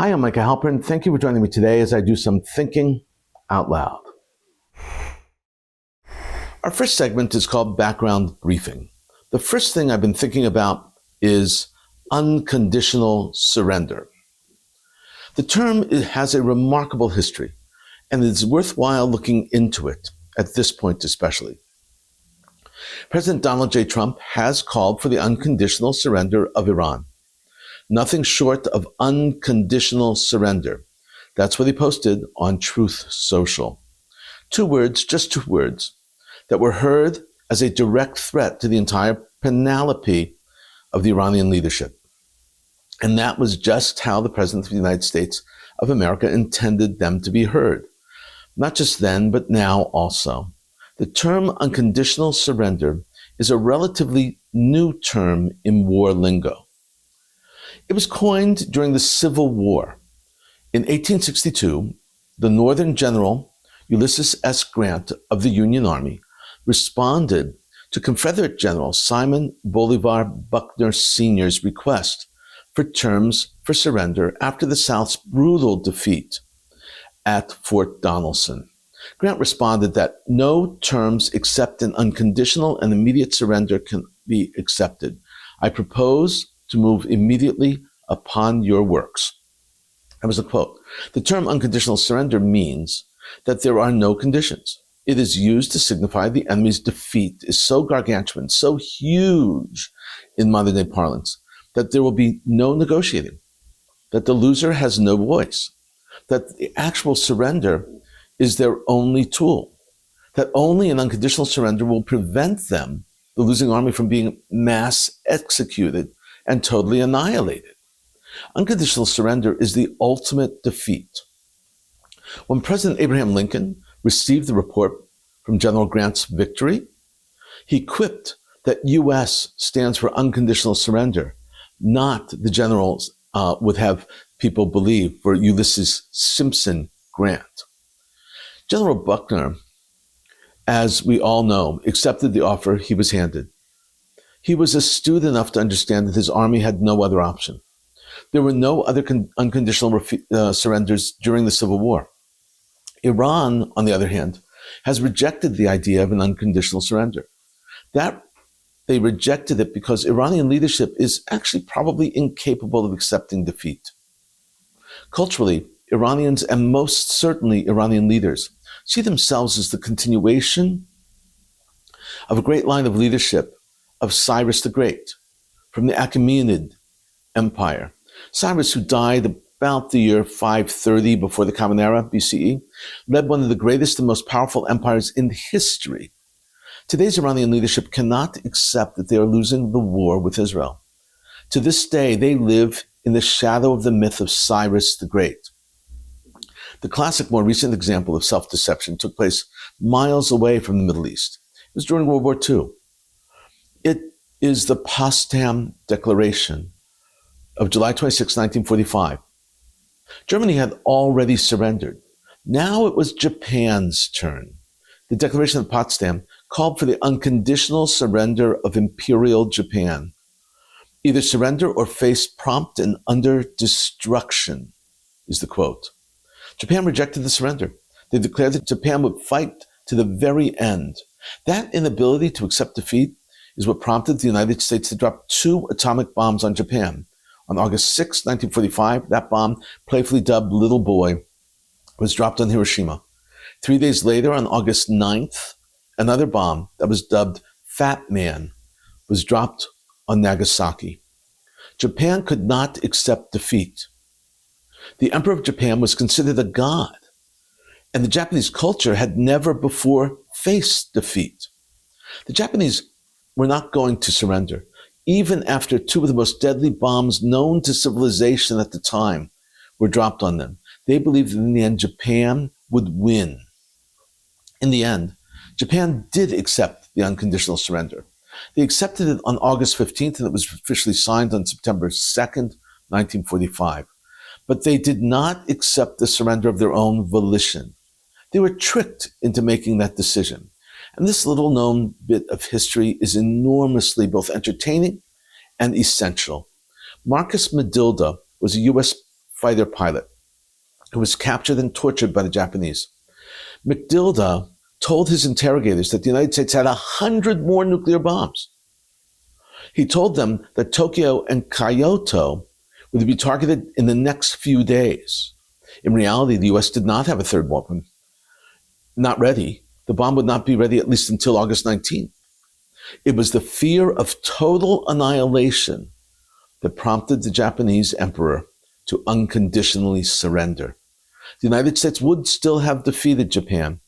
Hi, I'm Micah Halpern. Thank you for joining me today as I do some thinking out loud. Our first segment is called Background Briefing. The first thing I've been thinking about is unconditional surrender. The term has a remarkable history, and it's worthwhile looking into it at this point especially. President Donald J. Trump has called for the unconditional surrender of Iran. Nothing short of unconditional surrender. That's what he posted on Truth Social. 2 words, just 2 words, that were heard as a direct threat to the entire panoply of the Iranian leadership. And that was just how the President of the United States of America intended them to be heard. Not just then, but now also. The term unconditional surrender is a relatively new term in war lingo. It was coined during the Civil War. In 1862, the Northern General Ulysses S. Grant of the Union Army responded to Confederate General Simon Bolivar Buckner Sr.'s request for terms for surrender after the South's brutal defeat at Fort Donelson. Grant responded that no terms except an unconditional and immediate surrender can be accepted. I propose to move immediately upon your works. That was a quote. The term unconditional surrender means that there are no conditions. It is used to signify the enemy's defeat is so gargantuan, so huge in modern day parlance, that there will be no negotiating, that the loser has no voice, that the actual surrender is their only tool, that only an unconditional surrender will prevent them, the losing army, from being mass executed and totally annihilated. Unconditional surrender is the ultimate defeat. When President Abraham Lincoln received the report from General Grant's victory, he quipped that U.S. stands for unconditional surrender, not the generals would have people believe for Ulysses Simpson Grant. General Buckner, as we all know, accepted the offer he was handed. He was astute enough to understand that his army had no other option. There were no other unconditional surrenders during the Civil War. Iran, on the other hand, has rejected the idea of an unconditional surrender. They rejected it because Iranian leadership is actually probably incapable of accepting defeat. Culturally, Iranians, and most certainly Iranian leaders, see themselves as the continuation of a great line of leadership of Cyrus the Great from the Achaemenid Empire. Cyrus, who died about the year 530 before the Common Era, BCE, led one of the greatest and most powerful empires in history. Today's Iranian leadership cannot accept that they are losing the war with Israel. To this day, they live in the shadow of the myth of Cyrus the Great. The classic, more recent example of self-deception took place miles away from the Middle East. It was during World War II. It is the Potsdam Declaration of July 26, 1945. Germany had already surrendered. Now it was Japan's turn. The Declaration of Potsdam called for the unconditional surrender of Imperial Japan. Either surrender or face prompt and utter destruction, is the quote. Japan rejected the surrender. They declared that Japan would fight to the very end. That inability to accept defeat is what prompted the United States to drop 2 atomic bombs on Japan. On August 6, 1945, that bomb, playfully dubbed Little Boy, was dropped on Hiroshima. 3 days later, on August 9th, another bomb that was dubbed Fat Man was dropped on Nagasaki. Japan could not accept defeat. The Emperor of Japan was considered a god, and the Japanese culture had never before faced defeat. The Japanese were not going to surrender, even after 2 of the most deadly bombs known to civilization at the time were dropped on them. They believed that in the end, Japan would win. In the end, Japan did accept the unconditional surrender. They accepted it on August 15th, and it was officially signed on September 2nd, 1945. But they did not accept the surrender of their own volition. They were tricked into making that decision. And this little known bit of history is enormously both entertaining and essential. Marcus Medilda was a U.S. fighter pilot who was captured and tortured by the Japanese. McDilda told his interrogators that the United States had 100 more nuclear bombs. He told them that Tokyo and Kyoto would be targeted in the next few days. In reality, the US did not have a third weapon. Not ready. The bomb would not be ready at least until August 19th. It was the fear of total annihilation that prompted the Japanese emperor to unconditionally surrender. The United States would still have defeated Japan,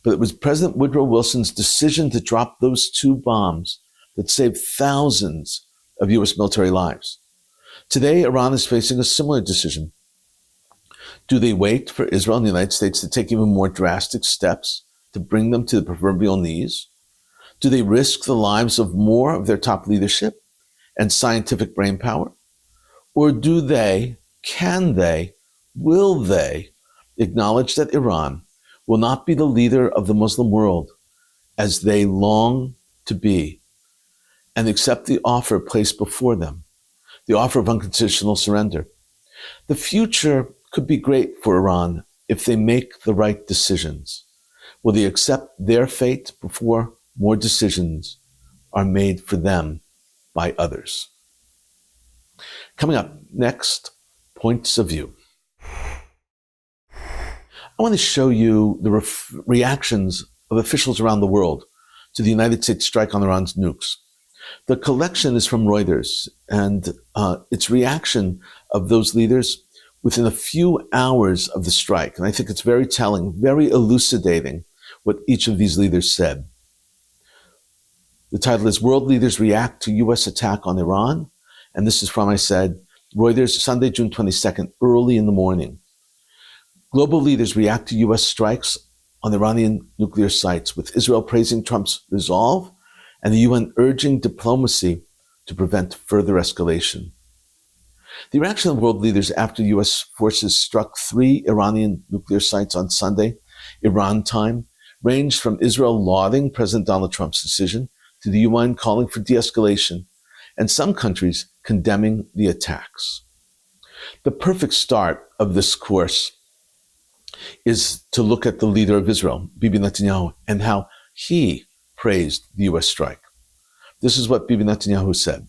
but it was President Woodrow Wilson's decision to drop those two bombs that saved thousands of US military lives. Today, Iran is facing a similar decision. Do they wait for Israel and the United States to take even more drastic steps to bring them to the proverbial knees? Do they risk the lives of more of their top leadership and scientific brainpower? Or do they, can they, will they acknowledge that Iran will not be the leader of the Muslim world as they long to be, and accept the offer placed before them, the offer of unconditional surrender? The future could be great for Iran if they make the right decisions. Will they accept their fate before more decisions are made for them by others? Coming up next, points of view. I want to show you the reactions of officials around the world to the United States strike on Iran's nukes. The collection is from Reuters, and its reaction of those leaders within a few hours of the strike. And I think it's very telling, very elucidating what each of these leaders said. The title is World Leaders React to U.S. Attack on Iran. And this is from, I said, Reuters, Sunday, June 22nd, early in the morning. Global leaders react to U.S. strikes on Iranian nuclear sites, with Israel praising Trump's resolve and the UN urging diplomacy to prevent further escalation. The reaction of world leaders after U.S. forces struck 3 Iranian nuclear sites on Sunday, Iran time, ranged from Israel lauding President Donald Trump's decision to the UN calling for de-escalation, and some countries condemning the attacks. The perfect start of this course is to look at the leader of Israel, Bibi Netanyahu, and how he praised the U.S. strike. This is what Bibi Netanyahu said.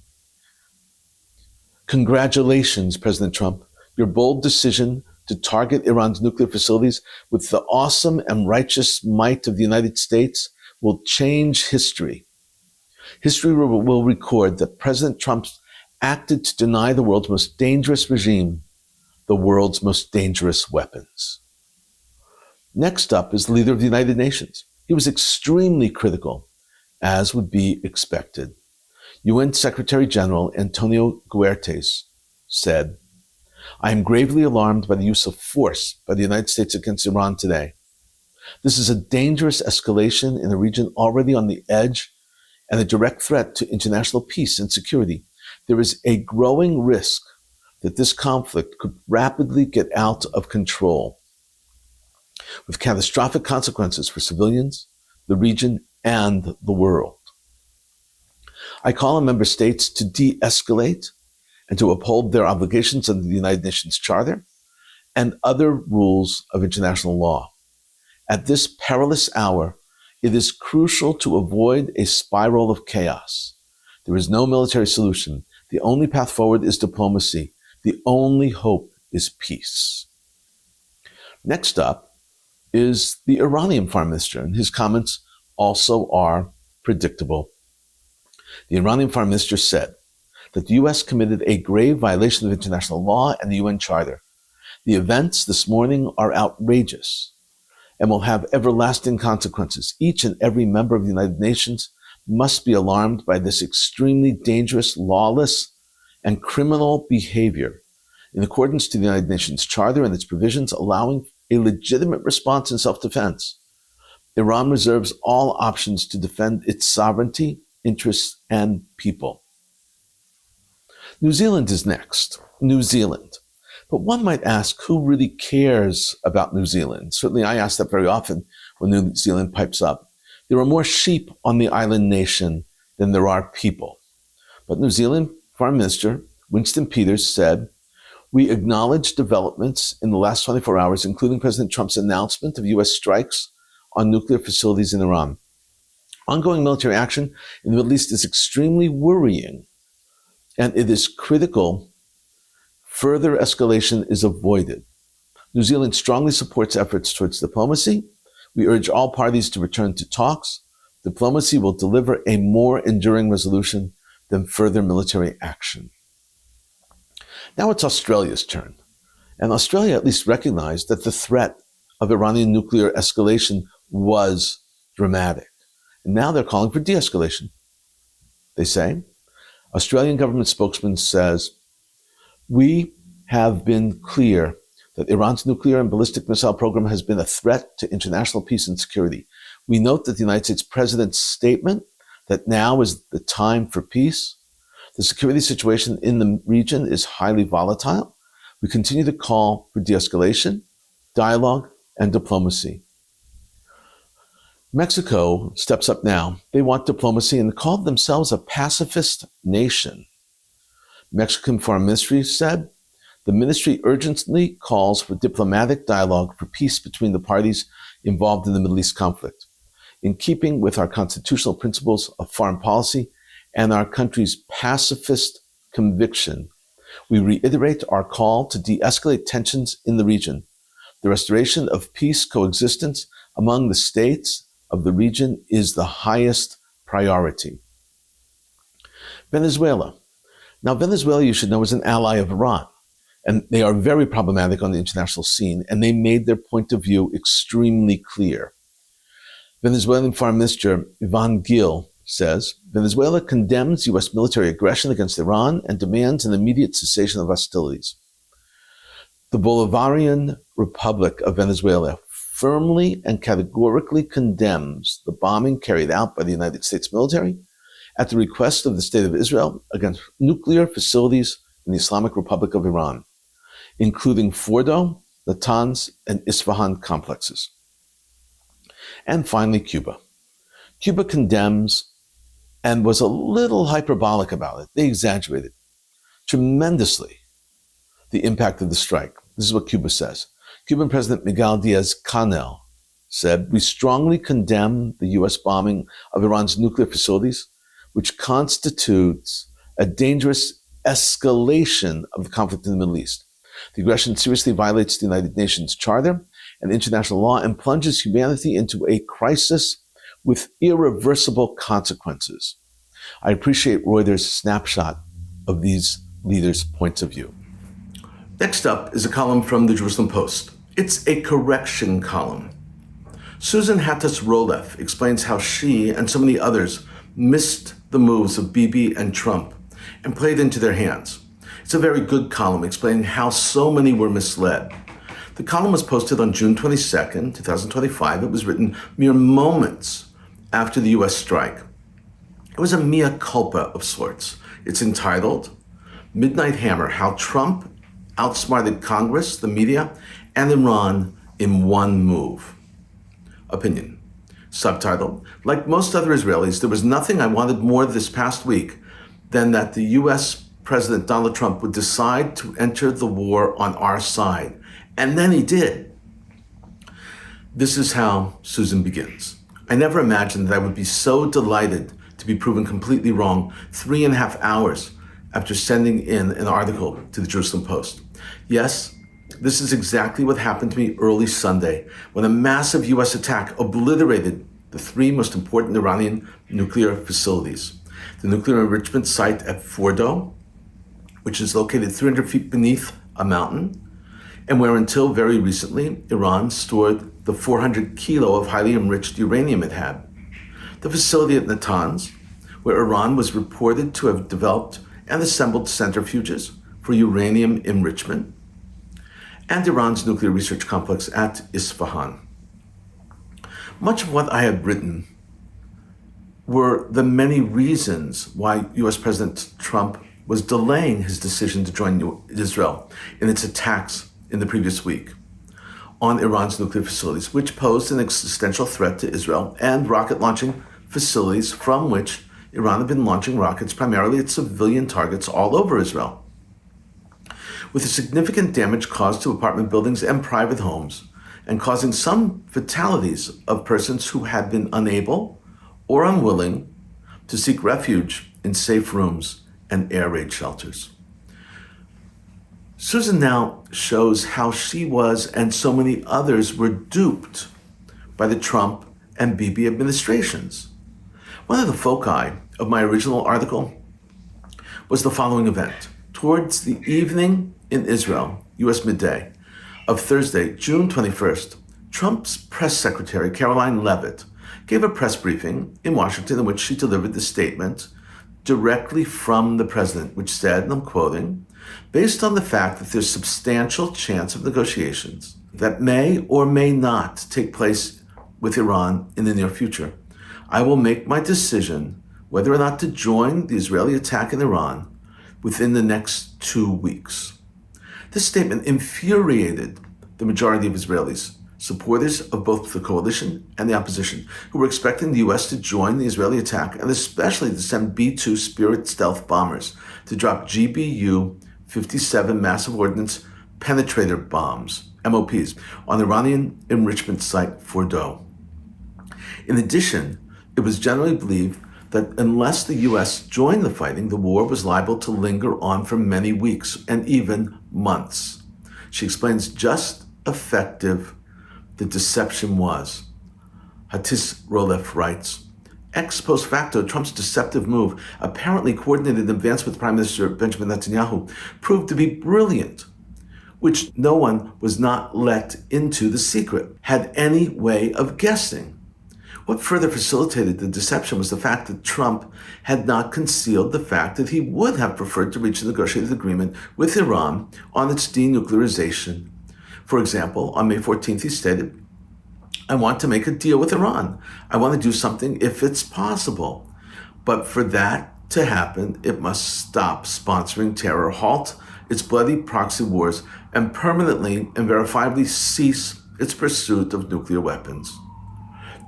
Congratulations, President Trump. Your bold decision to target Iran's nuclear facilities with the awesome and righteous might of the United States will change history. History will record that President Trump acted to deny the world's most dangerous regime the world's most dangerous weapons. Next up is the leader of the United Nations. He was extremely critical, as would be expected. UN Secretary General Antonio Guterres said, I am gravely alarmed by the use of force by the United States against Iran today. This is a dangerous escalation in a region already on the edge and a direct threat to international peace and security. There is a growing risk that this conflict could rapidly get out of control, with catastrophic consequences for civilians, the region, and the world. I call on member states to de-escalate and to uphold their obligations under the United Nations Charter and other rules of international law. At this perilous hour, it is crucial to avoid a spiral of chaos. There is no military solution. The only path forward is diplomacy. The only hope is peace. Next up is the Iranian foreign minister, and his comments also are predictable. The Iranian foreign minister said that the U.S. committed a grave violation of international law and the UN Charter. The events this morning are outrageous and will have everlasting consequences. Each and every member of the United Nations must be alarmed by this extremely dangerous, lawless, and criminal behavior in accordance to the United Nations Charter and its provisions allowing a legitimate response in self-defense. Iran reserves all options to defend its sovereignty, interests, and people. New Zealand is next. New Zealand. But one might ask, who really cares about New Zealand? Certainly I ask that very often when New Zealand pipes up. There are more sheep on the island nation than there are people. But New Zealand Foreign Minister Winston Peters said, We acknowledge developments in the last 24 hours, including President Trump's announcement of U.S. strikes on nuclear facilities in Iran. Ongoing military action in the Middle East is extremely worrying, and it is critical further escalation is avoided. New Zealand strongly supports efforts towards diplomacy. We urge all parties to return to talks. Diplomacy will deliver a more enduring resolution than further military action. Now it's Australia's turn. And Australia at least recognized that the threat of Iranian nuclear escalation was dramatic. And now they're calling for de-escalation. They say, Australian government spokesman says, we have been clear that Iran's nuclear and ballistic missile program has been a threat to international peace and security. We note that the United States president's statement that now is the time for peace. The security situation in the region is highly volatile. We continue to call for de-escalation, dialogue, and diplomacy. Mexico steps up now. They want diplomacy and called themselves a pacifist nation. Mexican Foreign Ministry said, the ministry urgently calls for diplomatic dialogue for peace between the parties involved in the Middle East conflict, in keeping with our constitutional principles of foreign policy and our country's pacifist conviction. We reiterate our call to de-escalate tensions in the region. The restoration of peace coexistence among the states of the region is the highest priority. Venezuela. Now, Venezuela, you should know, is an ally of Iran, and they are very problematic on the international scene, and they made their point of view extremely clear. Venezuelan Foreign Minister Ivan Gil says, Venezuela condemns U.S. military aggression against Iran and demands an immediate cessation of hostilities. The Bolivarian Republic of Venezuela firmly and categorically condemns the bombing carried out by the United States military at the request of the State of Israel against nuclear facilities in the Islamic Republic of Iran, including Fordo, Natanz, and Isfahan complexes. And finally, Cuba. Cuba condemns and was a little hyperbolic about it. They exaggerated tremendously the impact of the strike. This is what Cuba says. Cuban President Miguel Diaz-Canel said, we strongly condemn the U.S. bombing of Iran's nuclear facilities, which constitutes a dangerous escalation of the conflict in the Middle East. The aggression seriously violates the United Nations Charter and international law and plunges humanity into a crisis with irreversible consequences. I appreciate Reuters' snapshot of these leaders' points of view. Next up is a column from the Jerusalem Post. It's a correction column. Susan Hattas-Roleff explains how she and so many others missed the moves of Bibi and Trump and played into their hands. It's a very good column explaining how so many were misled. The column was posted on June 22nd, 2025. It was written mere moments after the U.S. strike. It was a mea culpa of sorts. It's entitled, Midnight Hammer, How Trump Outsmarted Congress, the media, and Iran in One Move. Opinion. Subtitle, like most other Israelis, there was nothing I wanted more this past week than that the U.S. President Donald Trump would decide to enter the war on our side. And then he did. This is how Susan begins. I never imagined that I would be so delighted to be proven completely wrong 3.5 hours after sending in an article to the Jerusalem Post. Yes, this is exactly what happened to me early Sunday when a massive U.S. attack obliterated the 3 most important Iranian nuclear facilities. The nuclear enrichment site at Fordo, which is located 300 feet beneath a mountain, and where until very recently, Iran stored the 400 kilo of highly enriched uranium it had. The facility at Natanz, where Iran was reported to have developed and assembled centrifuges for uranium enrichment, and Iran's nuclear research complex at Isfahan. Much of what I had written were the many reasons why U.S. President Trump was delaying his decision to join Israel in its attacks in the previous week on Iran's nuclear facilities, which posed an existential threat to Israel and rocket launching facilities from which Iran had been launching rockets primarily at civilian targets all over Israel. with a significant damage caused to apartment buildings and private homes, and causing some fatalities of persons who had been unable or unwilling to seek refuge in safe rooms and air raid shelters. Susan now shows how she was and so many others were duped by the Trump and Bibi administrations. One of the foci of my original article was the following event. Towards the evening in Israel, U.S. midday, of Thursday, June 21st, Trump's press secretary, Caroline Leavitt, gave a press briefing in Washington in which she delivered the statement directly from the president, which said, and I'm quoting, "Based on the fact that there's substantial chance of negotiations that may or may not take place with Iran in the near future, I will make my decision whether or not to join the Israeli attack in Iran within the next 2 weeks." This statement infuriated the majority of Israelis, supporters of both the coalition and the opposition, who were expecting the U.S. to join the Israeli attack and especially to send B-2 Spirit stealth bombers to drop GBU-57 massive ordnance penetrator bombs, MOPs, on the Iranian enrichment site Fordow. In addition, it was generally believed that unless the U.S. joined the fighting, the war was liable to linger on for many weeks and even months. She explains just effective the deception was. Hatis Roleff writes, ex post facto, Trump's deceptive move, apparently coordinated in advance with Prime Minister Benjamin Netanyahu, proved to be brilliant, which no one was not let into the secret, had any way of guessing. What further facilitated the deception was the fact that Trump had not concealed the fact that he would have preferred to reach a negotiated agreement with Iran on its denuclearization. For example, on May 14th, he stated, "I want to make a deal with Iran. I want to do something if it's possible. But for that to happen, it must stop sponsoring terror, halt its bloody proxy wars, and permanently and verifiably cease its pursuit of nuclear weapons."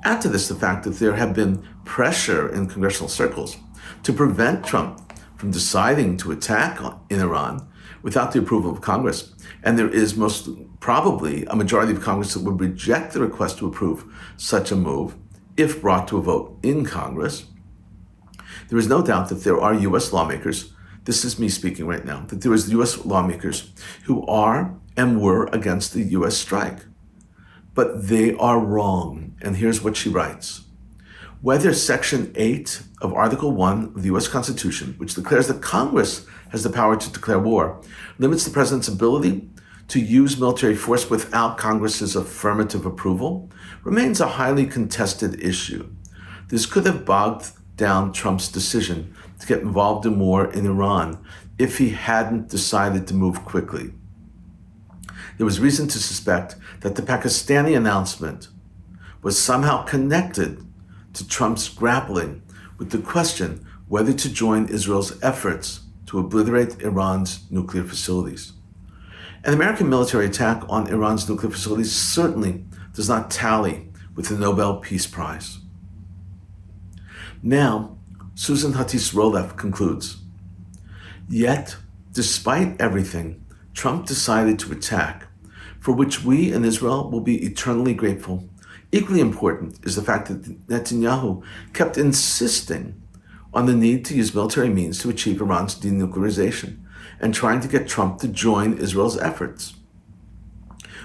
Add to this the fact that there had been pressure in congressional circles to prevent Trump from deciding to attack in Iran without the approval of Congress. And there is most probably a majority of Congress that would reject the request to approve such a move if brought to a vote in Congress. There is no doubt that there are U.S. lawmakers, this is me speaking right now, that there is U.S. lawmakers who are and were against the U.S. strike. But they are wrong, and here's what she writes. Whether Section 8 of Article 1 of the U.S. Constitution, which declares that Congress has the power to declare war, limits the president's ability to use military force without Congress's affirmative approval, remains a highly contested issue. This could have bogged down Trump's decision to get involved in war in Iran if he hadn't decided to move quickly. There was reason to suspect that the Pakistani announcement was somehow connected to Trump's grappling with the question whether to join Israel's efforts to obliterate Iran's nuclear facilities. An American military attack on Iran's nuclear facilities certainly does not tally with the Nobel Peace Prize. Now, Susan Hatis Roleff concludes, yet, despite everything, Trump decided to attack, for which we in Israel will be eternally grateful. Equally important is the fact that Netanyahu kept insisting on the need to use military means to achieve Iran's denuclearization and trying to get Trump to join Israel's efforts.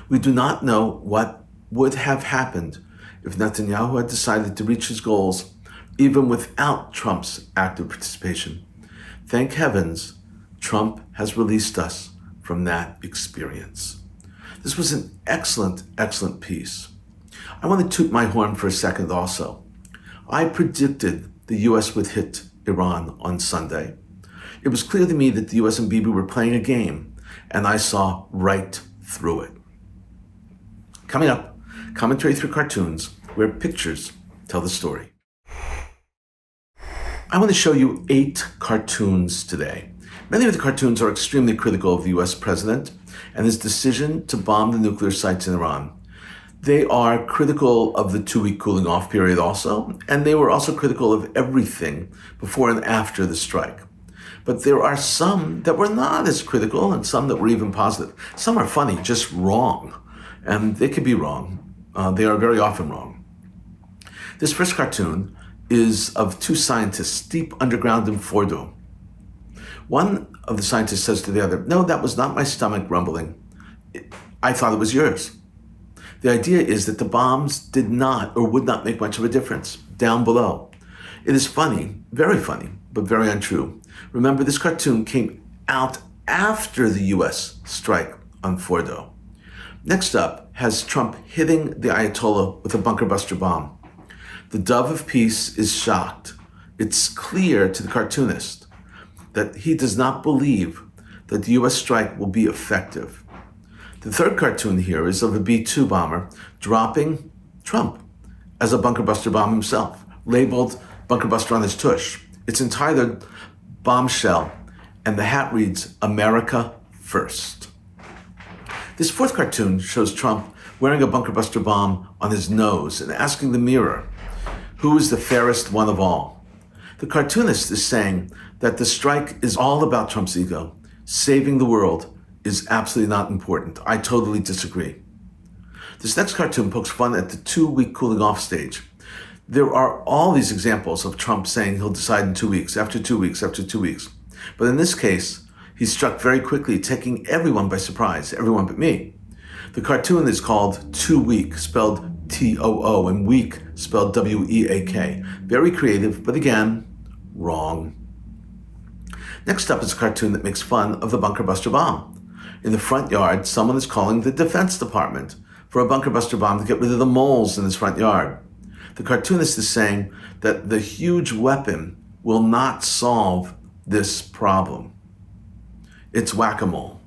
We do not know what would have happened if Netanyahu had decided to reach his goals even without Trump's active participation. Thank heavens, Trump has released us from that experience. This was an excellent, excellent piece. I want to toot my horn for a second also. I predicted the U.S. would hit Iran on Sunday. It was clear to me that the U.S. and Bibi were playing a game, and I saw right through it. Coming up, commentary through cartoons, where pictures tell the story. I want to show you 8 cartoons today. Many of the cartoons are extremely critical of the U.S. president and his decision to bomb the nuclear sites in Iran. They are critical of the 2-week cooling off period also, and they were also critical of everything before and after the strike. But there are some that were not as critical and some that were even positive. Some are funny, just wrong. And they could be wrong. They are very often wrong. This first cartoon is of two scientists deep underground in Fordo. One of the scientists says to the other, "No, that was not my stomach rumbling. I thought it was yours." The idea is that the bombs did not or would not make much of a difference down below. It is funny, very funny, but very untrue. Remember, this cartoon came out after the US strike on Fordo. Next up has Trump hitting the Ayatollah with a bunker buster bomb. The dove of peace is shocked. It's clear to the cartoonist that he does not believe that the US strike will be effective. The third cartoon here is of a B-2 bomber dropping Trump as a bunker buster bomb himself, labeled bunker buster on his tush. It's entitled Bombshell, and the hat reads, "America First." This fourth cartoon shows Trump wearing a bunker buster bomb on his nose and asking the mirror, who is the fairest one of all? The cartoonist is saying that the strike is all about Trump's ego. Saving the world is absolutely not important. I totally disagree. This next cartoon pokes fun at the 2-week cooling off stage. There are all these examples of Trump saying he'll decide in 2 weeks, after 2 weeks, after 2 weeks. But in this case, he struck very quickly, taking everyone by surprise, everyone but me. The cartoon is called 2 Week, spelled T-O-O, and week, spelled W-E-A-K. Very creative, but again, wrong. Next up is a cartoon that makes fun of the bunker buster bomb. In the front yard, someone is calling the Defense Department for a bunker buster bomb to get rid of the moles in his front yard. The cartoonist is saying that the huge weapon will not solve this problem. It's whack-a-mole.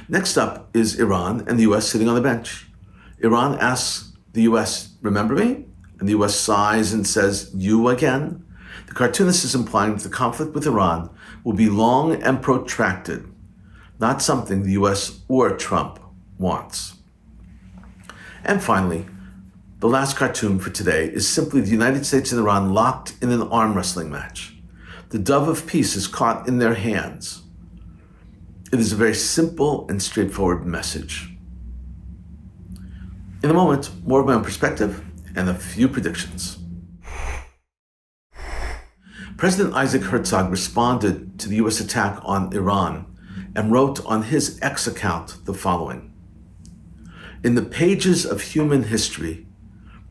Next up is Iran and the US sitting on the bench. Iran asks the US, "Remember me?" And the US sighs and says, "You again?" The cartoonist is implying that the conflict with Iran will be long and protracted, not something the US or Trump wants. And finally, the last cartoon for today is simply the United States and Iran locked in an arm wrestling match. The dove of peace is caught in their hands. It is a very simple and straightforward message. In a moment, more of my own perspective and a few predictions. President Isaac Herzog responded to the US attack on Iran and wrote on his X account the following: "In the pages of human history,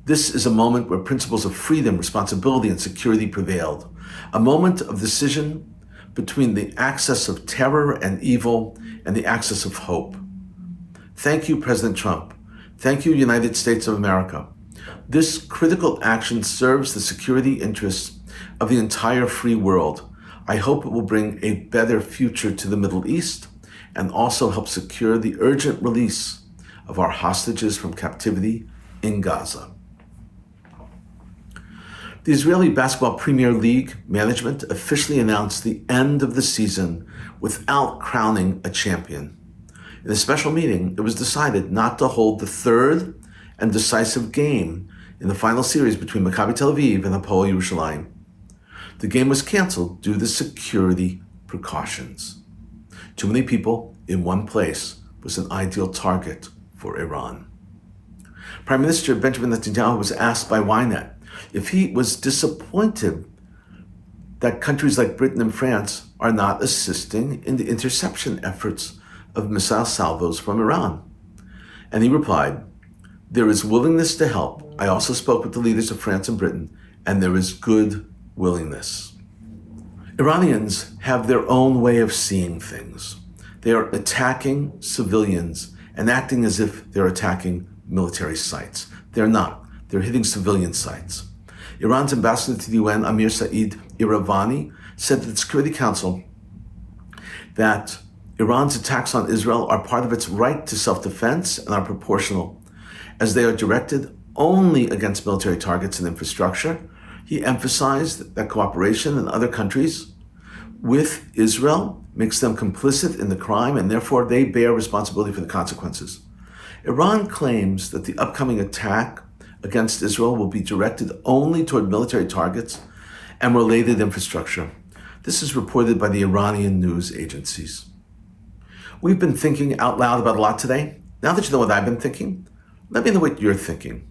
this is a moment where principles of freedom, responsibility, and security prevailed. A moment of decision between the axis of terror and evil and the axis of hope. Thank you, President Trump. Thank you, United States of America. This critical action serves the security interests of the entire free world. I hope it will bring a better future to the Middle East and also help secure the urgent release of our hostages from captivity in Gaza." The Israeli Basketball Premier League management officially announced the end of the season without crowning a champion. In a special meeting, it was decided not to hold the third and decisive game in the final series between Maccabi Tel Aviv and Hapoel Yerushalayim. The game was canceled due to security precautions. Too many people in one place was an ideal target for Iran. Prime Minister Benjamin Netanyahu was asked by Ynet if he was disappointed that countries like Britain and France are not assisting in the interception efforts of missile salvos from Iran. And he replied, "There is willingness to help. I also spoke with the leaders of France and Britain, and there is good willingness." Iranians have their own way of seeing things. They are attacking civilians and acting as if they're attacking military sites. They're not. They're hitting civilian sites. Iran's ambassador to the UN, Amir Saeed Iravani, said to the Security Council that Iran's attacks on Israel are part of its right to self-defense and are proportional, as they are directed only against military targets and infrastructure. He emphasized that cooperation in other countries with Israel makes them complicit in the crime, and therefore they bear responsibility for the consequences. Iran claims that the upcoming attack against Israel will be directed only toward military targets and related infrastructure. This is reported by the Iranian news agencies. We've been thinking out loud about a lot today. Now that you know what I've been thinking, let me know what you're thinking.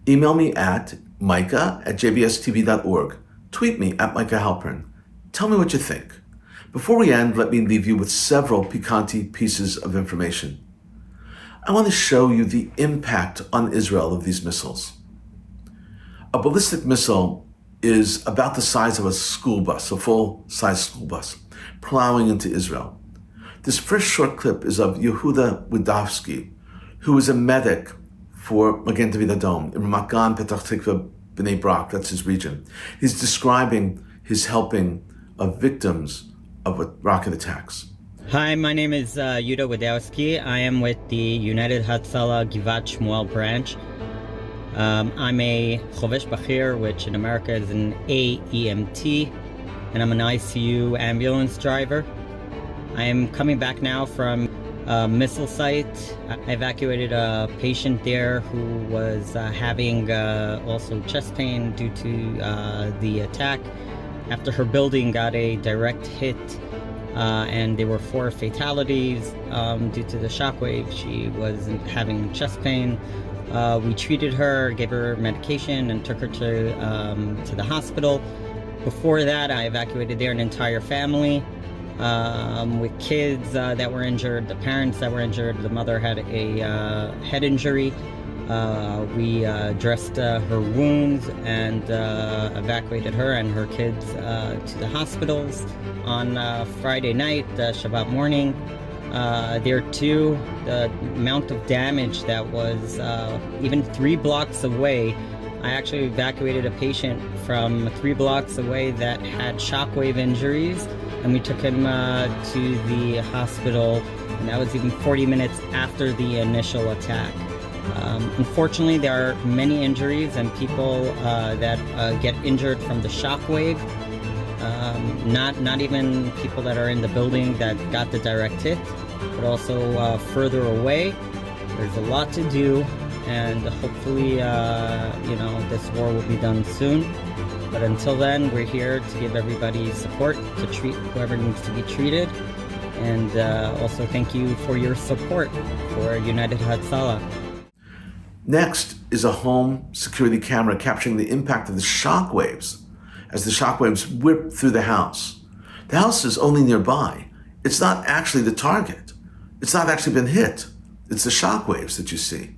Email me at micah@jbstv.org. Tweet me at Micah Halpern. Tell me what you think. Before we end, let me leave you with several piquante pieces of information. I want to show you the impact on Israel of these missiles. A ballistic missile is about the size of a school bus, a full-size school bus, plowing into Israel. This first short clip is of Yehuda Widovsky, who is a medic for Magen David Adom in Ramat Gan, Petach Tikva, Bnei Brak, that's his region. He's describing his helping of victims of rocket attacks. Hi, my name is Yehuda Widowski. I am with the United Hatzalah Givat Shmuel branch. I'm a Chovesh Bachir, which in America is an AEMT, and I'm an ICU ambulance driver. I am coming back now from a missile site. I evacuated a patient there who was having also chest pain due to the attack. After her building got a direct hit, and there were 4 fatalities due to the shockwave. She was having chest pain. We treated her, gave her medication, and took her to the hospital. Before that, I evacuated there an entire family with kids that were injured, the parents that were injured. The mother had a head injury. We dressed her wounds and evacuated her and her kids to the hospitals. On Friday night, Shabbat morning, there too, the amount of damage that was even 3 blocks away. I actually evacuated a patient from 3 blocks away that had shockwave injuries, and we took him to the hospital, and that was even 40 minutes after the initial attack. Unfortunately, there are many injuries and people that get injured from the shockwave. Not even people that are in the building that got the direct hit, but also further away. There's a lot to do, and hopefully, this war will be done soon. But until then, we're here to give everybody support, to treat whoever needs to be treated. And also thank you for your support for United Hatzalah. Next is a home security camera capturing the impact of the shock waves as the shock waves whip through the house. The house is only nearby. It's not actually the target. It's not actually been hit. It's the shock waves that you see.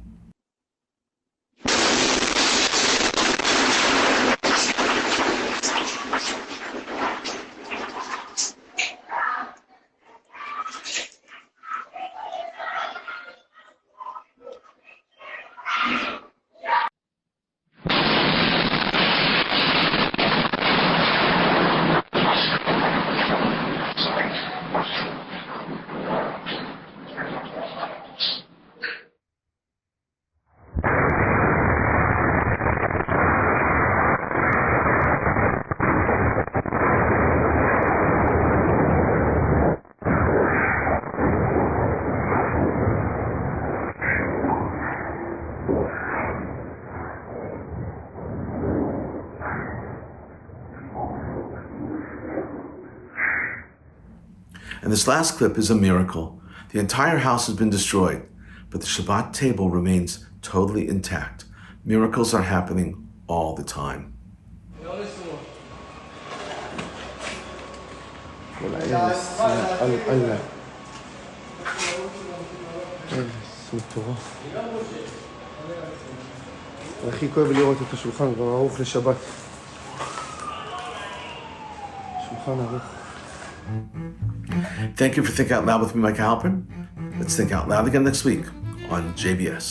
And this last clip is a miracle. The entire house has been destroyed, but the Shabbat table remains totally intact. Miracles are happening all the time. הכי כואב לראות את השולחן כבר ערוך לשבת. שולחן ערוך. Thank you for thinking out loud with me, Micah Halpern. Let's think out loud again next week on JBS.